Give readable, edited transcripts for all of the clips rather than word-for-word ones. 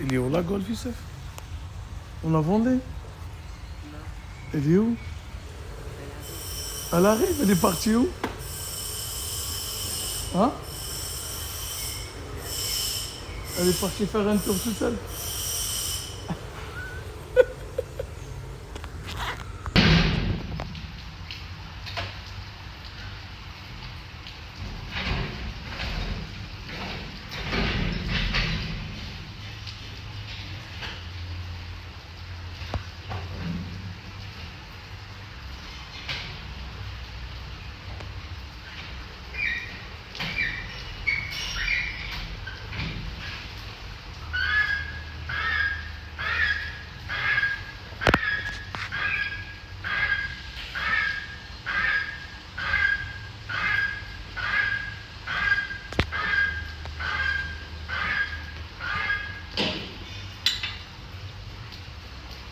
Il est où la Golf, Youssef? On l'a vendue? Non. Elle est où? Elle arrive, elle est partie où? Hein? Elle est partie faire un tour toute seule.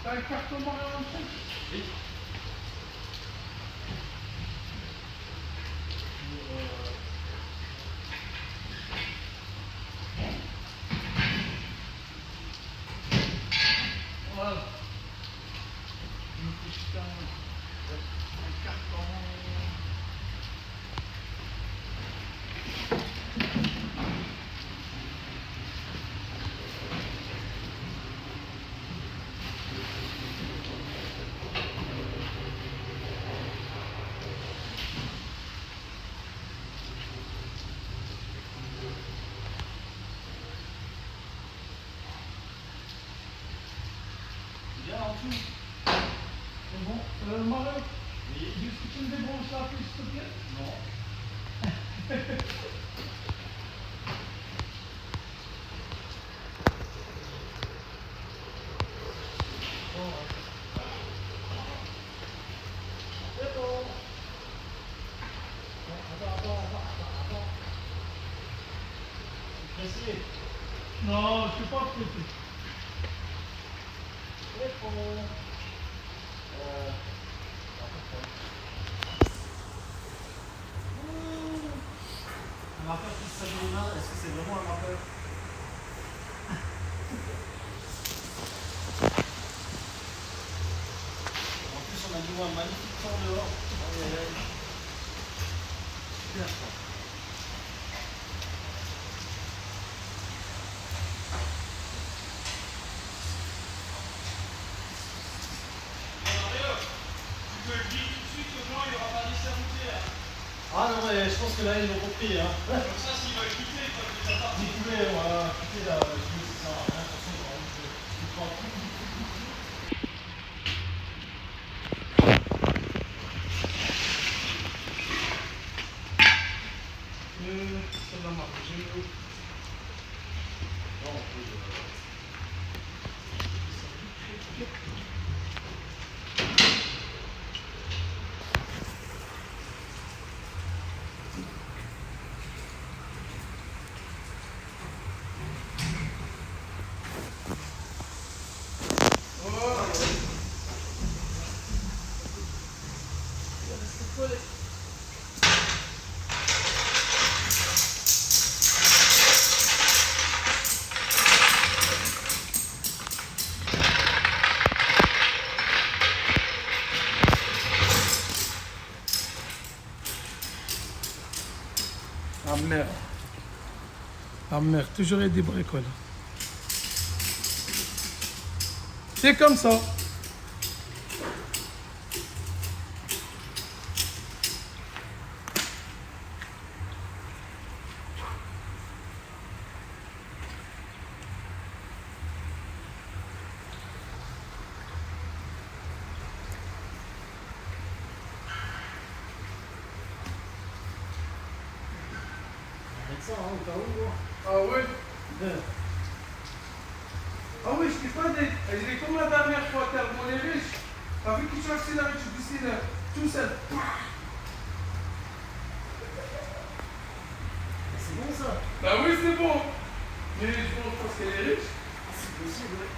T'as le carton barré en entrée? Oui. Voilà. Il me faut juste un carton. Bien en dessous. C'est bon. Mario, oui. Est-ce que tu me débranches la prise, s'il te plaît? Non. C'est bon. Attends. Tu es pressé? Non, je ne suis pas pressé. C'est bon. Un rappeur qui se traîne les mains, est-ce que c'est vraiment un rappeur? En plus, on a du un magnifique temps dehors. Super ça. Tu peux le dire tout de suite aux gens, il n'y aura pas d'essai routier. Ah non, mais je pense que là, ils l'ont compris. Hein. Comme ça, s'ils veulent quitter, ils peuvent déjà partir. Vous pouvez, on va quitter là. Ça sert à rien. De toute façon, je prends tout. C'est la marque. J'ai eu. Non, on peut. Ah merde. Ah merde, toujours il y a des bricoles. C'est comme ça. Ça, hein, au cas où. Ah oui? Ah oui, je t'ai pas dit. Elle est comme la dernière fois, tellement les riches. T'as vu qu'ils sont accélérés, tu décides tout seul. C'est bon ça? Bah oui, c'est bon. Mais je pense parce qu'elle est riche. C'est possible, ouais.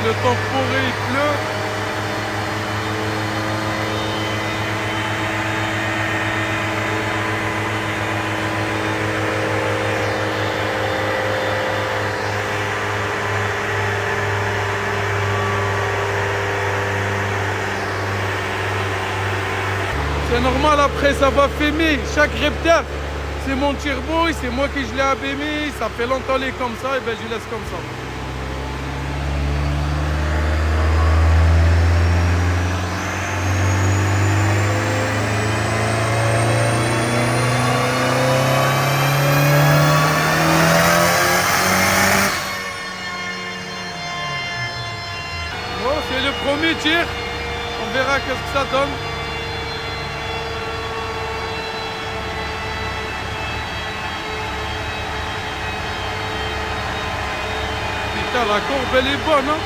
le temps pourri, il pleut. C'est normal, après ça va fumer. Chaque reptile, c'est mon turbo, c'est moi qui je l'ai abîmé. Ça fait longtemps qu'il est comme ça, et ben je laisse comme ça. Bon, c'est le premier tir. On verra qu'est-ce que ça donne. Putain, la courbe elle est bonne, hein.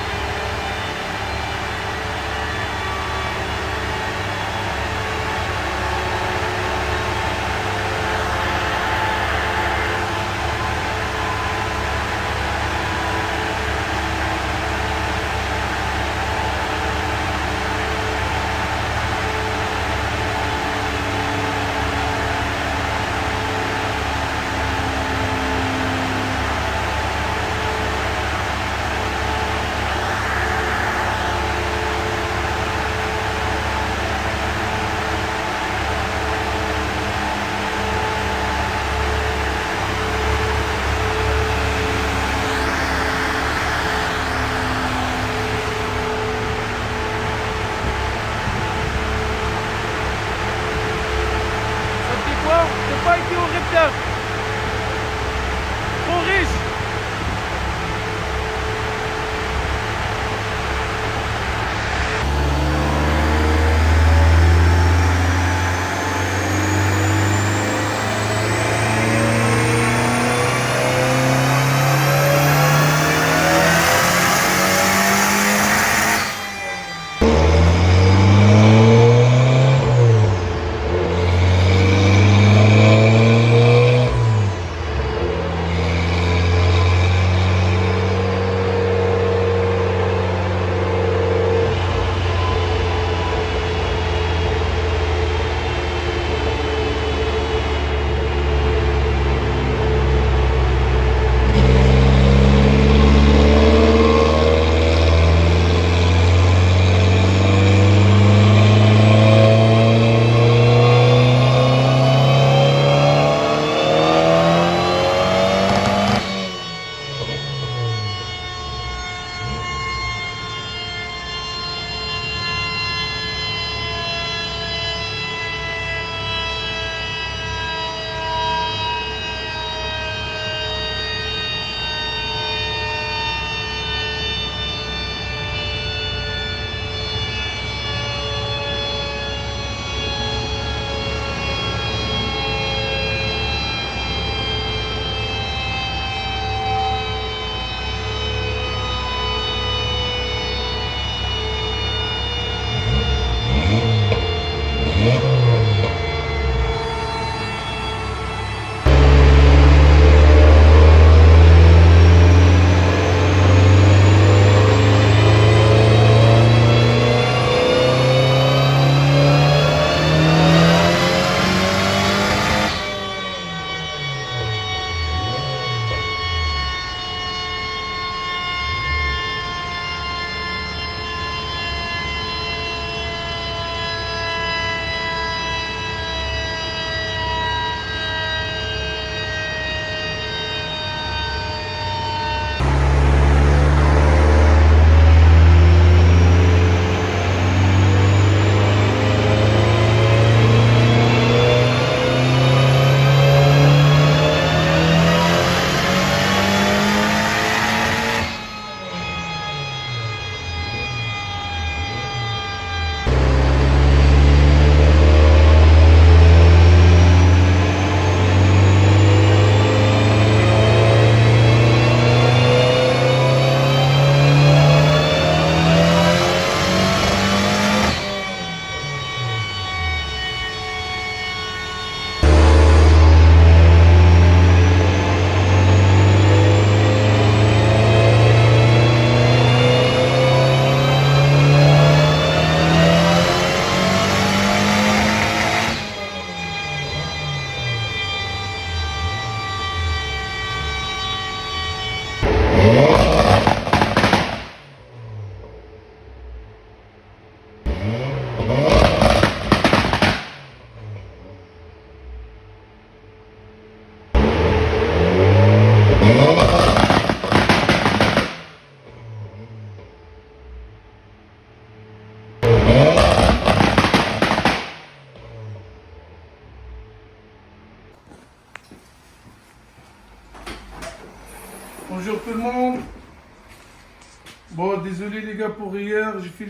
Bon, désolé les gars pour hier, j'ai fait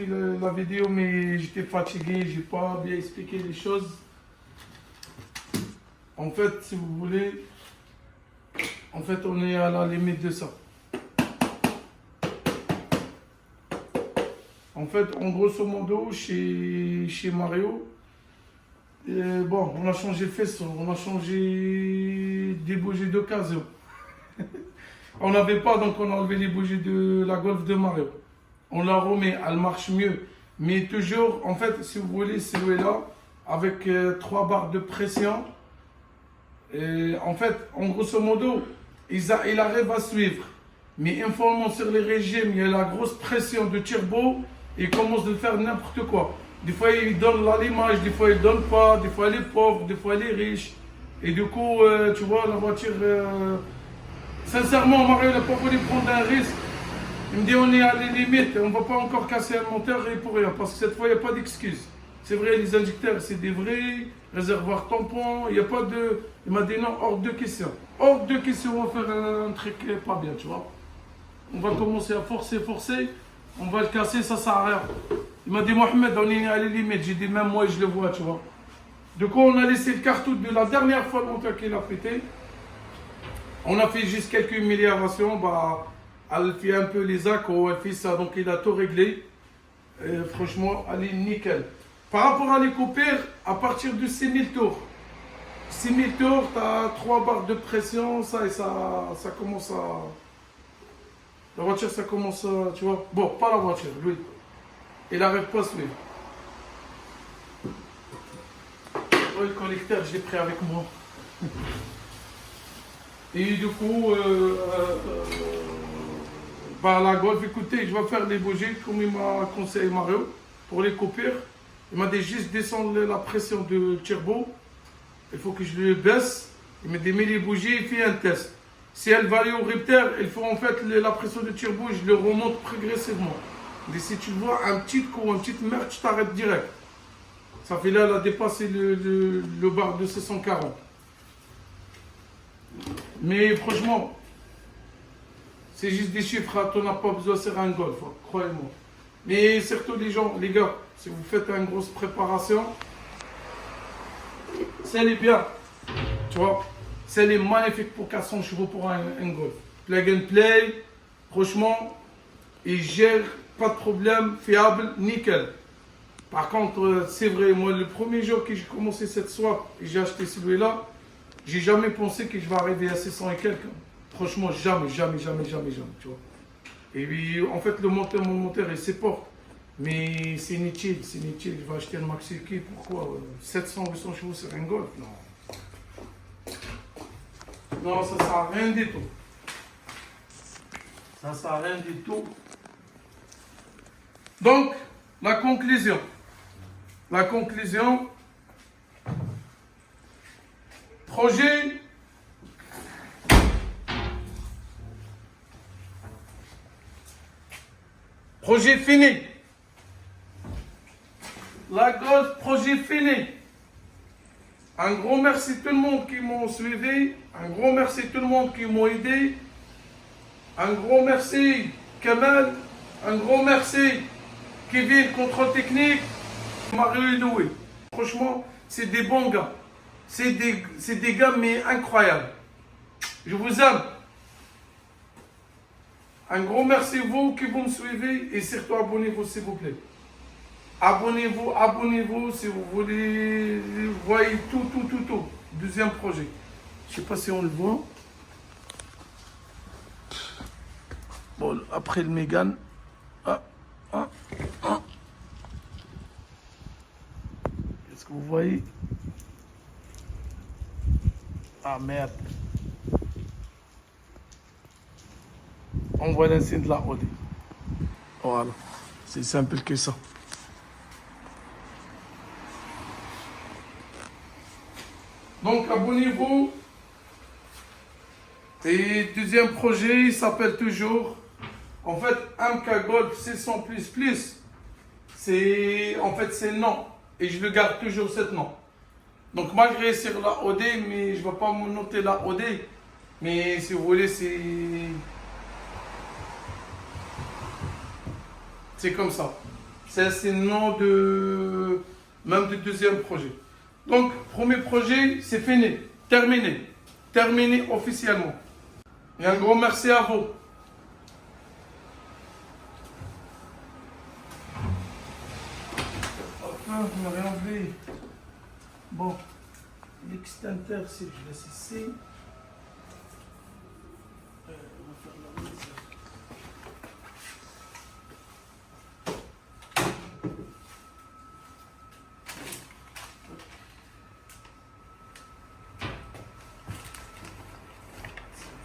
la vidéo, mais j'étais fatigué, j'ai pas bien expliqué les choses. En fait, si vous voulez, en fait, on est à la limite de ça. En fait, en grosso modo, chez Mario, bon, on a changé le faisceau, on a changé des bougies d'occasion. On n'avait pas, donc on a enlevé les bougies de la Golf de Mario. On la remet, elle marche mieux. Mais toujours, en fait, si vous voulez, celui-là, avec 3 barres de pression, en fait, en grosso modo, il arrive à suivre. Mais information sur les régimes, il y a la grosse pression de turbo, il commence à faire n'importe quoi. Des fois, il donne l'allumage, des fois, il ne donne pas, des fois, il est pauvre, des fois, il est riche. Et du coup, tu vois, la voiture... Sincèrement, Mario n'a pas voulu prendre un risque. Il me dit on est à la limite, on ne va pas encore casser un moteur et pour rien, parce que cette fois il n'y a pas d'excuse. C'est vrai, les injecteurs c'est des vrais, réservoirs tampons, il n'y a pas de... Il m'a dit non, hors de question. Hors de question, on va faire un truc pas bien, tu vois. On va commencer à forcer, on va le casser, ça sert à rien. Il m'a dit Mohamed, on est à la limite, j'ai dit même moi je le vois, tu vois. Du coup, on a laissé le cartouche de la dernière fois le moteur qu'il a pété. On a fait juste quelques améliorations, bah, elle fait un peu les accros, elle fait ça, donc il a tout réglé. Et franchement, elle est nickel. Par rapport à l'écoupeur, à partir de 6000 tours, 6000 tours, tu as 3 barres de pression, ça et ça commence à... La voiture, ça commence à... Tu vois, bon, pas la voiture, lui. Il n'arrive pas à suivre. Oh, le collecteur, je l'ai pris avec moi. Et du coup, bah, la Golf, écoutez, je vais faire les bougies comme il m'a conseillé Mario pour les coupures. Il m'a dit juste descendre la pression de turbo. Il faut que je le baisse. Il m'a dit mets les bougies, il fait un test. Si elle va aller au ripter, il faut en fait la pression de turbo, je le remonte progressivement. Mais si tu vois un petit coup, une petite merde, tu t'arrêtes direct. Ça fait là, elle a dépassé le bar de 640. Mais franchement, c'est juste des chiffres, tu n'as pas besoin de faire un Golf, hein, croyez-moi. Mais surtout les gens, les gars, si vous faites une grosse préparation, celle est bien, tu vois, celle est magnifique pour 400 chevaux pour un Golf. Plug and play, franchement, il gère, pas de problème, fiable, nickel. Par contre, c'est vrai, moi le premier jour que j'ai commencé cette swap et j'ai acheté celui-là, j'ai jamais pensé que je vais arriver à 600 et quelques. Franchement, jamais, tu vois. Et puis, en fait, mon moteur, il supporte. Mais c'est inutile, je vais acheter un Maxi Kit, pourquoi 700, 800 chevaux sur un Golf, non. Non, ça sert à rien du tout. Ça sert à rien du tout. Donc, la conclusion. Projet fini. La Golf, projet fini. Un gros merci à tout le monde qui m'ont suivi. Un gros merci à tout le monde qui m'ont aidé. Un gros merci Kamal. Un gros merci Kevin, contrôle technique. Mario et Louis. Franchement, c'est des bons gars. C'est des gars mais incroyables. Je vous aime. Un gros merci à vous qui vous me suivez et surtout abonnez-vous s'il vous plaît. Abonnez-vous si vous voulez. Voyez tout. Deuxième projet. Je ne sais pas si on le voit. Bon, après le Mégane. Est-ce que vous voyez? Ah merde. On voit l'insigne de la Audi. Voilà. C'est simple que ça. Donc abonnez-vous. Et deuxième projet, il s'appelle toujours, en fait, MK Golf 600++. C'est, en fait, c'est non. Et je le garde toujours cet nom. Donc malgré sur la OD, mais je ne vais pas me noter la OD. Mais si vous voulez, c'est... C'est comme ça. C'est le nom de même du deuxième projet. Donc, premier projet, c'est fini. Terminé. Terminé officiellement. Et un grand merci à vous. Ah, je n'ai rien oublié. Bon, l'extincteur, si je laisse ici. On va faire la mise.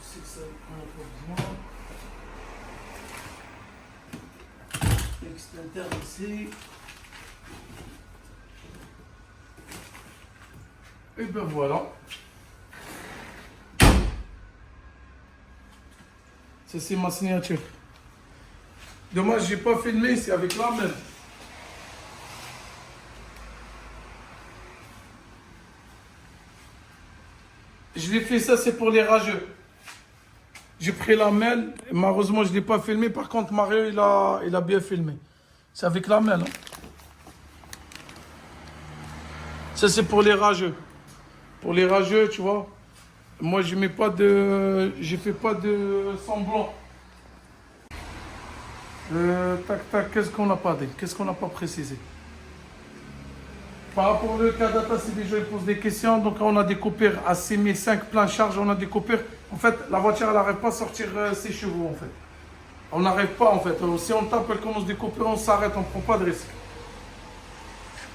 C'est ça, on n'a pas besoin. L'extincteur ici. Et ben voilà. Ça c'est ma signature. Dommage, j'ai pas filmé, c'est avec la même. Je l'ai fait, ça c'est pour les rageux. J'ai pris la mail, malheureusement je ne l'ai pas filmé, par contre Mario il a bien filmé. C'est avec la mail. Hein. Ça c'est pour les rageux. Pour les rageux, tu vois, moi je fais pas de semblant. Tac, qu'est-ce qu'on n'a pas dit? Qu'est-ce qu'on n'a pas précisé? Par rapport au cas data, si les gens posent des questions, donc on a des coupures à 6005 plein charge, on a des coupures. En fait, la voiture elle n'arrive pas à sortir ses chevaux en fait. On n'arrive pas en fait. Si on tape, elle commence des coupures, on s'arrête, on ne prend pas de risque.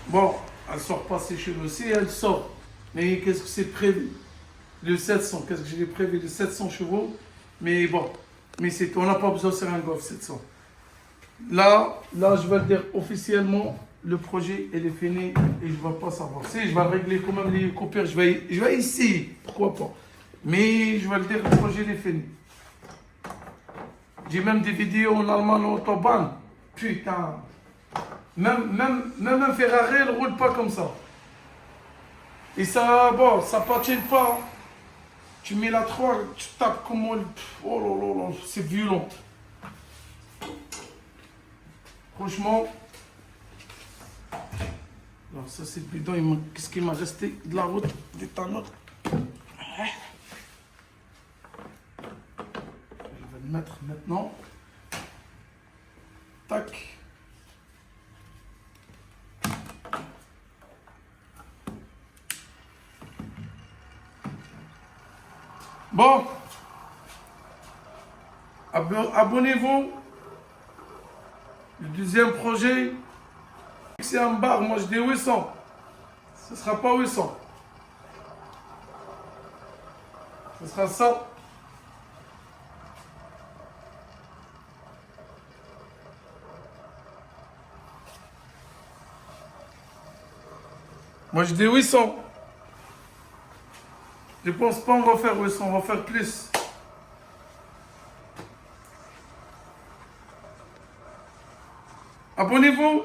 Bon, elle ne sort pas ses chevaux. Si elle sort. Mais qu'est-ce que c'est prévu? Le 700, qu'est-ce que j'ai prévu? De 700 chevaux. Mais bon, mais c'est, on n'a pas besoin de faire un Golf 700. Là, je vais le dire officiellement, le projet il est fini et je ne vais pas savoir. Si, je vais régler quand même les coupures, je vais essayer, pourquoi pas. Mais je vais le dire, le projet il est fini. J'ai même des vidéos en allemand en autobahn. Putain. Même un Ferrari, elle ne roule pas comme ça. Et ça, bon, ça patine pas. Tu mets la 3, tu tapes comme on... Oh là là, c'est violent. Franchement. Alors ça c'est le bidon, qu'est-ce qu'il m'a resté de la route du tanner. Je vais le mettre maintenant. Tac. Bon, abonnez-vous. Le deuxième projet, c'est en barre. Moi, je dis 800. Ce ne sera pas 800. Ce sera ça. Moi, je dis 800. Je pense pas on va faire 800, on va faire plus. Abonnez-vous.